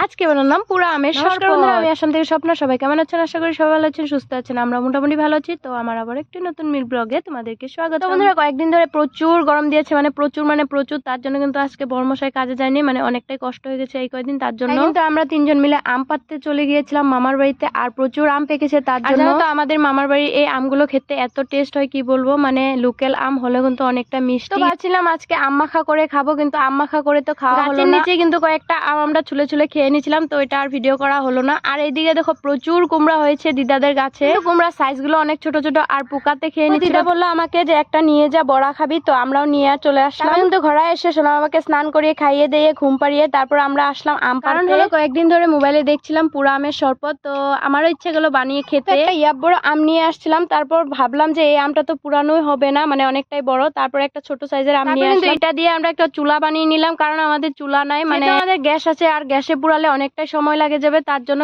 আজকে বানালাম পুরো আমের শরবত। বন্ধুরা, আমি আসাম থেকে স্বপ্ন। সবাই কেমন আছেন? আশা করি সবাই ভালো আছেন, সুস্থ আছেন। আমরা মোটামুটি ভালো আছি। তো আমার আবার একটি নতুন মিল ব্লগে তোমাদেরকে স্বাগত। বন্ধুরা, কয়েকদিন ধরে প্রচুর গরম দিয়েছে, মানে প্রচুর। তার জন্য কিন্তু আজকে বড়মশাই কাজে যায়নি, মানে অনেকটাই কষ্ট হয়ে গেছে এই কয়েকদিন। তার জন্য কিন্তু আমরা তিনজন মিলে আম পাড়তে চলে গিয়েছিলাম মামার বাড়িতে, আর প্রচুর আম পেকেছে তার জন্য। তো আমাদের মামার বাড়ির এই আমগুলো খেতে এত টেস্ট হয় কি বলবো, মানে লোকাল আম হলে কিন্তু অনেকটা মিষ্টি। তো ভাবছিলাম আজকে আম মাখা করে খাবো, কিন্তু আম মাখা করে তো খাওয়া হলো না। নিচে কিন্তু কয়েকটা আম আমরা ছুলে খেয়ে নিয়েছিলাম, তো এটা আর ভিডিও করা হলো না। আর এইদিকে দেখো প্রচুর কুমড়া হয়েছে দিদাদের গাছে। কুমড়া সাইজ গুলো অনেক ছোট আর পোকাতে খেয়ে নিচ্ছে। দিদা বললো আমাকে যে একটা নিয়ে যা, বড়া খাবি, তো আমরাও নিয়ে চলে আসলাম। কিন্তু ঘরে এসে সোনা বাবাকে স্নান করিয়ে খাইয়ে দিয়ে ঘুম পাড়িয়ে তারপর আমরা আসলাম আম পাড়তে। কারণ হলো কয়েকদিন ধরে মোবাইলে দেখছিলাম পুরা আমের শরবত, তো আমারও ইচ্ছে গেলো বানিয়ে খেতে। একটা বড় আম নিয়ে আসছিলাম, তারপর ভাবলাম যে এই আমটা তো পুরানোই হবে না, মানে অনেকটাই বড়। তারপর একটা ছোট সাইজের আম নিয়ে আসলাম। এটা দিয়ে আমরা একটা চুলা বানিয়ে নিলাম, কারণ আমাদের চুলা নাই, মানে আমাদের গ্যাস আছে, আর গ্যাসে পুরালে অনেকটাই সময় লাগে যাবে। তার জন্য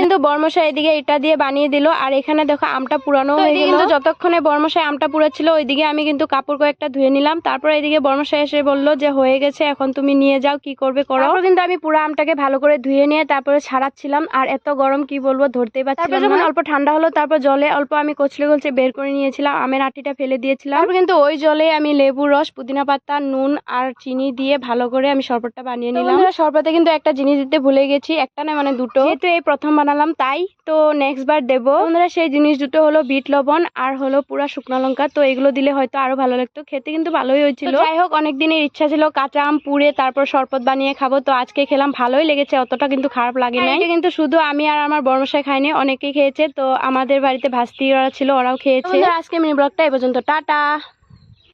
কিন্তু বর্মশাই এদিকে এটা দিয়ে বানিয়ে দিল। আর এখানে দেখো আমটা পুরানো হয়ে গেল। কিন্তু যতক্ষণে বর্মশাই আমটা পুরাচ্ছিল ওইদিকে আমি কিন্তু কাপড় কয়েকটা ধুয়ে নিলাম। তারপর এদিকে বর্মশাই এসে বললো যে হয়ে গেছে, এখন তুমি নিয়ে যাও, কি করবে করো। তারপর কিন্তু আমি পুরো আমটাকে ভালো করে ধুয়ে নিয়ে তারপরে ছাড়াচ্ছিলাম। আর এত গরম কি বলবো, ধরতেই পারছিলাম না। যখন অল্প ঠান্ডা হলো তারপর জলে অল্প আমি কচলে বের করে নিয়েছিলাম, আমের আটিটা ফেলে দিয়েছিলাম। তারপর কিন্তু ওই জলে আমি লেবুর রস, পুদিনা পাতা, নুন আর চিনি দিয়ে ভালো করে আমি শরবতটা বানিয়ে নিলাম। শরবতে কিন্তু একটা জিনিস দিতে ভুলে গেছি, একটা না মানে দুটো, যেহেতু এই প্রথম বানালাম তাই, তো নেক্সট বার দেবো। বন্ধুরা, সেই জিনিস দুটো হলো বিট লবণ আর হলো পুরা শুকনো লঙ্কা। তো এগুলো দিলে হয়তো আরো ভালো লাগতো, খেতে কিন্তু ভালোই হয়েছিল। যাই হোক, অনেক দিনের ইচ্ছা ছিল কাঁচা আম পুড়ে তারপর শরবত বানিয়ে খাবো, তো আজকে খেলাম, ভালোই লেগেছে, অতটা কিন্তু খারাপ লাগে না। এটা কিন্তু শুধু আমি আর আমার বড়মশাই খাইনি, অনেকেই খেয়েছে। তো আমাদের বাড়িতে ভাস্তিরা ছিল, ওরাও খেয়েছে। আজকে মিনি ব্লগটা এই পর্যন্ত, টাটা।